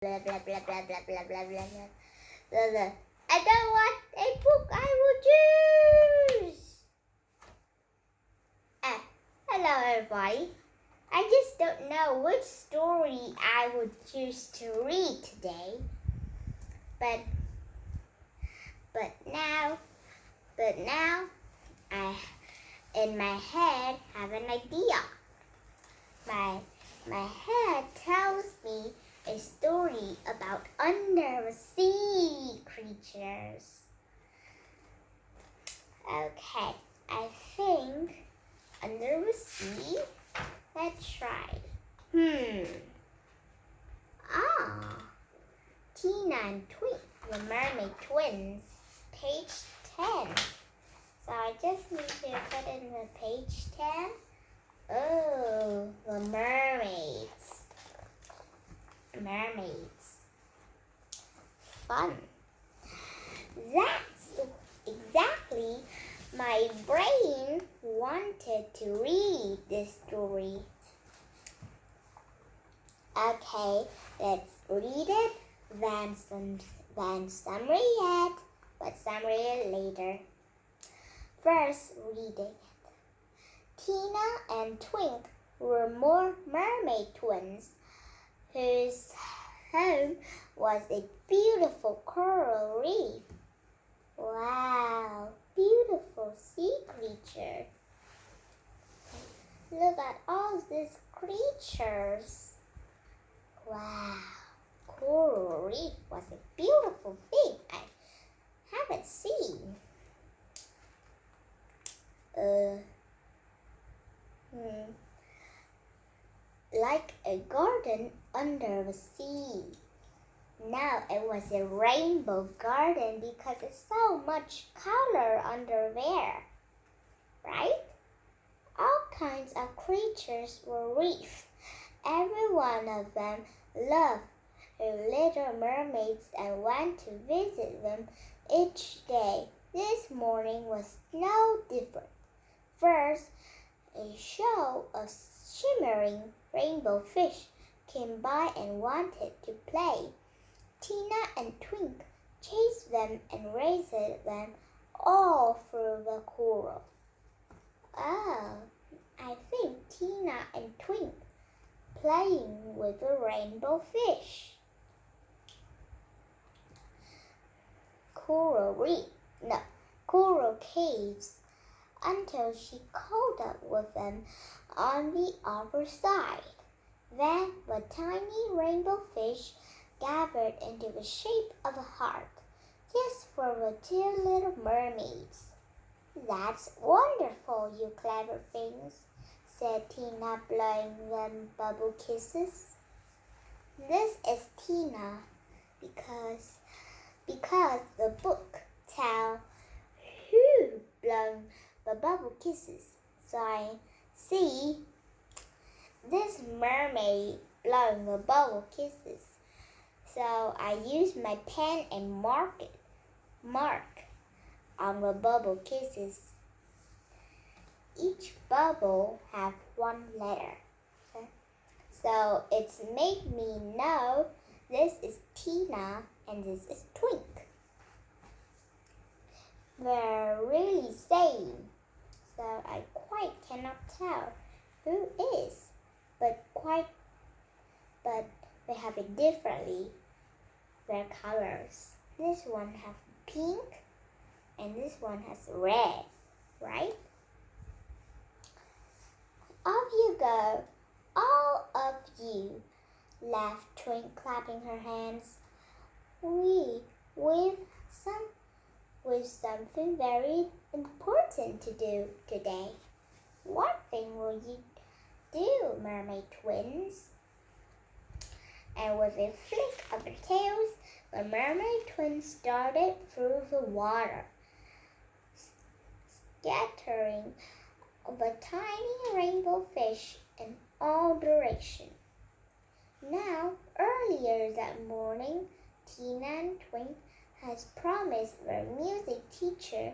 blah blah blah blah blah blah blah blah blah. I don't want a book. I will choose. Hello, everybody. I just don't know which story I would choose to read today. But now I in my head have an idea. My head tells me a story about undersea creatures. Okay, I think under the sea. Let's try. Tina and Twink, the Mermaid twins, page 10. So I just need to put in the page 10. Oh, the mermaids. Mermaids. Fun. That's exactly my brain wanted to read this story. Okay, let's read it, then summary it, but summary it later. First, reading. Tina and Twink were more mermaid twins whose home was a beautiful coral reef. Wow, beautiful sea creature. Look at all these creatures. Wow, coral reef was a beautiful thing I haven't seen. Like a garden under the sea. Now it was a rainbow garden because there's so much color under there, right? All kinds of creatures were reefed. Every one of them loved her little mermaids and went to visit them each day. This morning was no different. First, a show of shimmering rainbow fish came by and wanted to play. Tina and Twink chased them and raced them all through the coral. Oh, I think Tina and Twink playing with the rainbow fish. Coral caves until she caught up with them on the other side. Then the tiny rainbow fish gathered into the shape of a heart, just for the two little mermaids. That's wonderful, you clever things, said Tina, blowing them bubble kisses. This is Tina because the book tells who blown the bubble kisses. So I see this mermaid blowing the bubble kisses. So I use my pen and mark on the bubble kisses. Each bubble has one letter. So it's made me know this is Tina and this is Twink. They're really same. So I quite cannot tell who is, but they have it differently. Their colors. This one has pink and this one has red, right? Off you go, all of you, laughed Twink, clapping her hands. With something very important to do today. What thing will you do, mermaid twins? And with a flick of their tails, the mermaid twins started through the water, scattering the tiny rainbow fish in all directions. Now, earlier that morning, Tina and Twink has promised their music teacher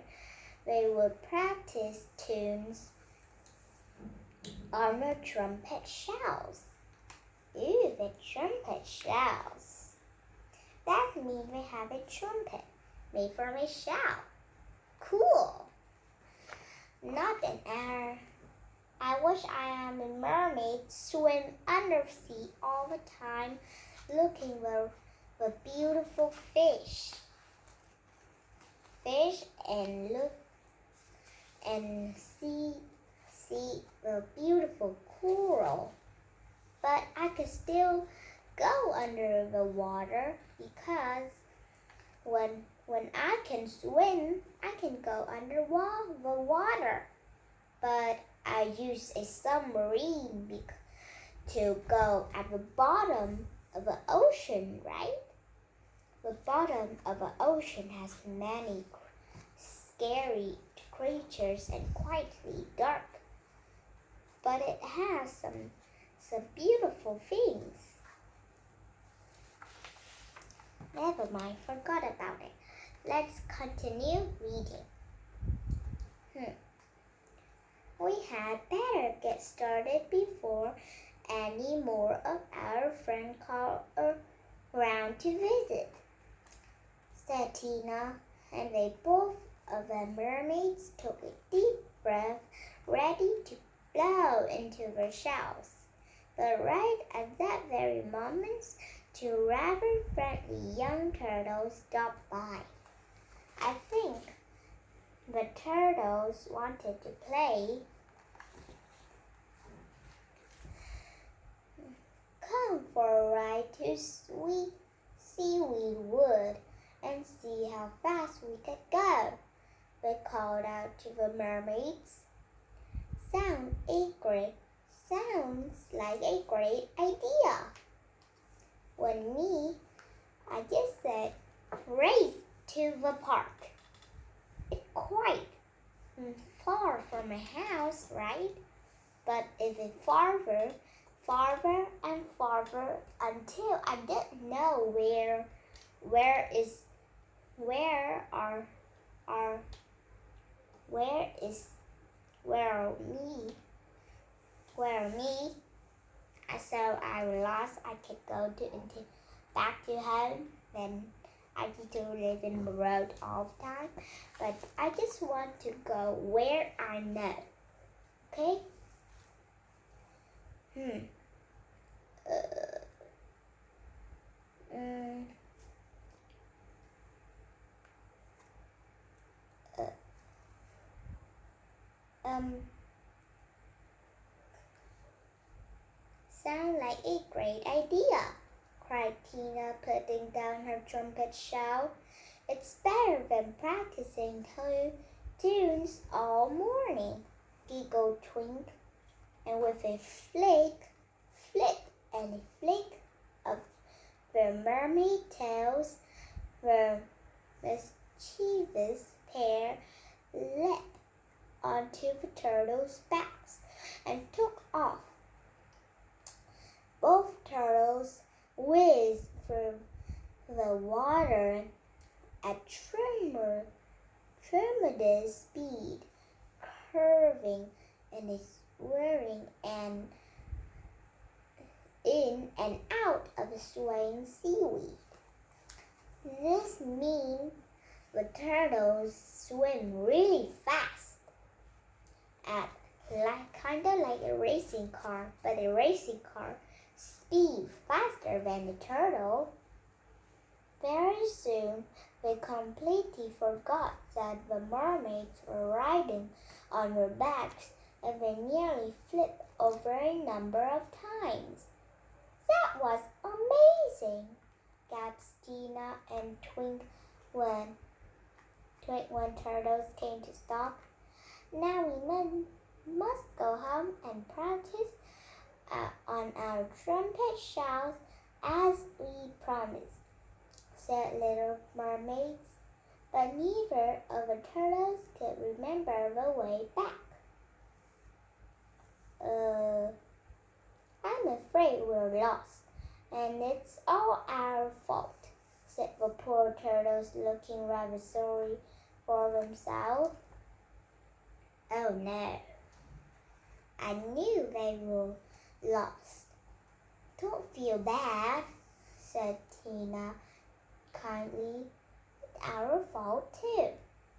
they would practice tunes on the trumpet shells. Ooh, the trumpet shells. mean we have a trumpet made from a shell. Cool. Not an error. I wish I am a mermaid, swim undersea all the time, looking for beautiful fish. And look and see the beautiful coral. But I could still go under the water because when I can swim, I can go under the water. But I use a submarine to go at the bottom of the ocean, right? The bottom of the ocean has many scary creatures and quietly dark. But it has some beautiful things. Never mind, forgot about it. Let's continue reading. We had better get started before any more of our friends call around to visit, said Tina, and they both of the mermaids took a deep breath, ready to blow into their shells. But right at that very moment, two rather friendly young turtles stopped by. I think the turtles wanted to play. Come for a ride to sweet seaweed wood and see how fast we could go, they called out to the mermaids. Sounds like a great idea. I just said, race to the park. It's quite far from my house, right? But is it farther and farther until I didn't know where me. So I realized I could go back to home. Then I need to live in the road all the time. But I just want to go where I know. Okay? Sound like a great idea, cried Tina, putting down her trumpet shell. It's better than practicing tunes all morning, giggled Twink. And with a flip, and a flick of the mermaid tails, the mischievous pair leapt onto the turtles' backs and took off. Both turtles whizzed through the water at tremendous speed, curving and swirling and in and out of the swaying seaweed. This means the turtles swim really fast, kind of like a racing car, but a racing car speed faster than the turtle. Very soon, they completely forgot that the mermaids were riding on their backs, and they nearly flipped over a number of times. That was amazing, gasped Tina and Twink when turtles came to stop. Now we must go home and practice on our trumpet shells as we promised, said little mermaids. But neither of the turtles could remember the way back. I'm afraid we're lost, and it's all our fault, said the poor turtles, looking rather sorry for themselves. Oh no, I knew they were lost. Don't feel bad, said Tina kindly. It's our fault too.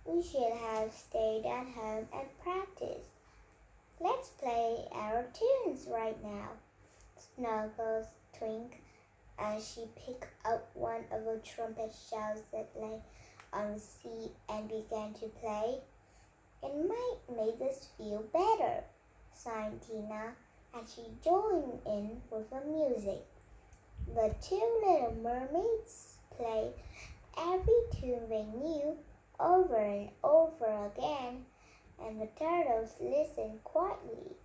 We should have stayed at home and practiced. Let's play our tunes right now, snuggles Twink as she picked up one of the trumpet shells that lay on the seat and began to play. It might make us feel better, sighed Tina as she joined in with the music. The two little mermaids played every tune they knew over and over again, and the turtles listened quietly.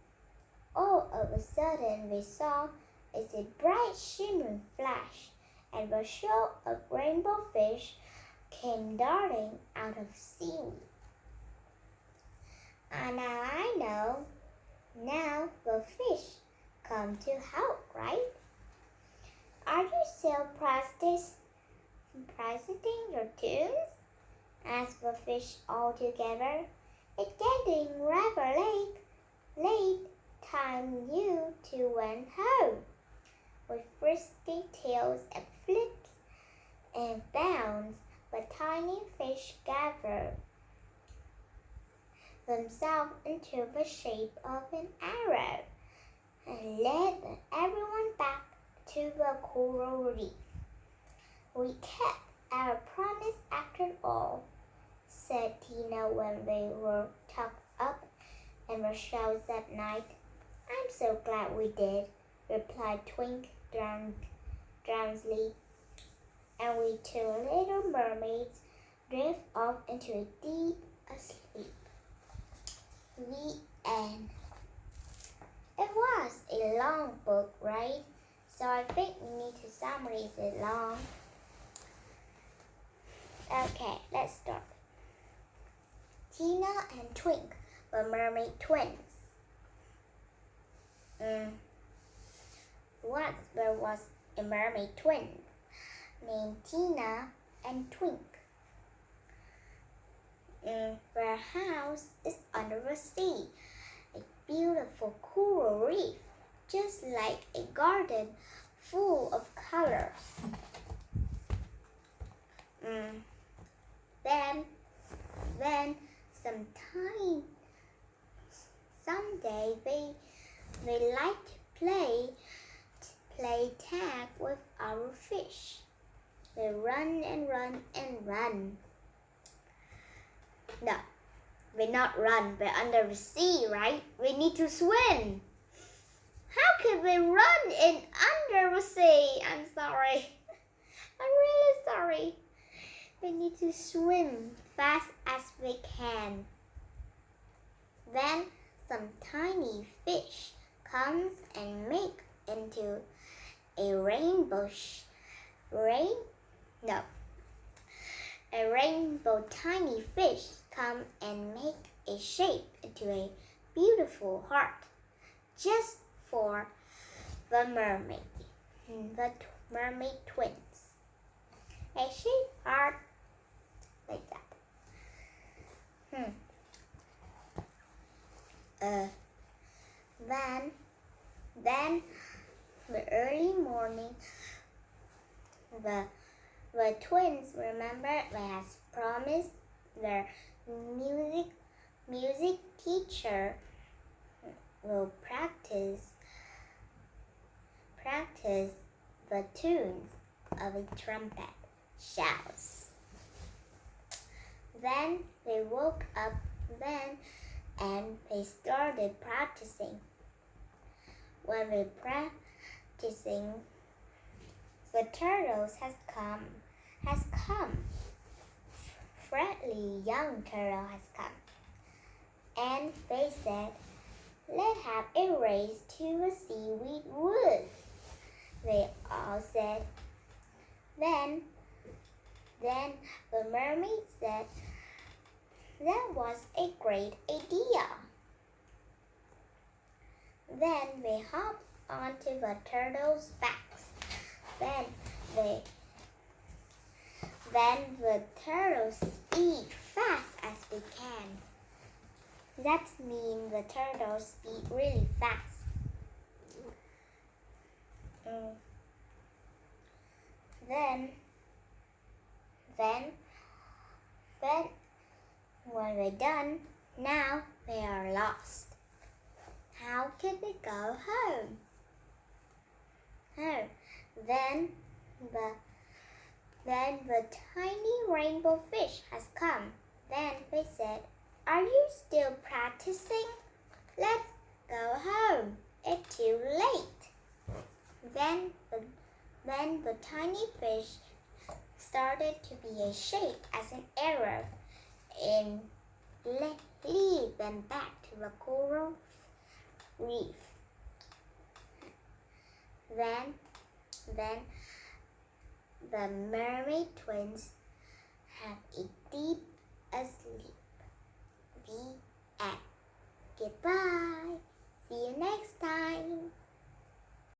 All of a sudden they saw a bright shimmering flash, and a shoal of rainbow fish came darting out of seaweed. Now I know. Now the fish come to help, right? Are you still practicing your tunes? Asked the fish all together. It's getting rather late. Time you to went home. With frisky tails and flips and bounds, the tiny fish gathered themselves into the shape of an arrow and led everyone back to the coral reef. We kept our promise after all, said Tina when they were tucked up in the shells that night. I'm so glad we did, replied Twink drowsily, and we two little mermaids drifted off into a deep sleep. The end. It was a long book, right? So I think we need to summarize it long. Okay, let's start. Tina and Twink were mermaid twins. Once there was a mermaid twin named Tina and Twink. Their house is under the sea, a beautiful coral reef, just like a garden full of colors. Then someday they like to play tag with our fish. They run and run and run. No, they not run. They're under the sea, right? We need to swim. How can they run in under the sea? I'm sorry. I'm really sorry. They need to swim fast as they can. Then some tiny fish comes and make into a rainbow tiny fish come and make a shape into a beautiful heart just for the mermaid twins. A shaped heart like that. Then the early morning, the twins remembered they had promised their music teacher will practice the tunes of a trumpet shells. Then they woke up and they started practicing. When they practicing, the turtles has come. Friendly young turtle has come. And they said, let's have a race to the seaweed wood. They all said. Then the mermaid said, that was a great idea. Then they hopped onto the turtles' backs. Then the turtles speed fast as they can. That means the turtles speed really fast. Then when we're done, now we are lost. How can we go home? Oh, then the tiny rainbow fish has come. Then we said, "Are you still practicing? Let's go home. It's too late." Then the tiny fish started to be a shape as an arrow and lead them back to the coral reef. Then the mermaid twins have a deep asleep. The end. Goodbye. See you next time.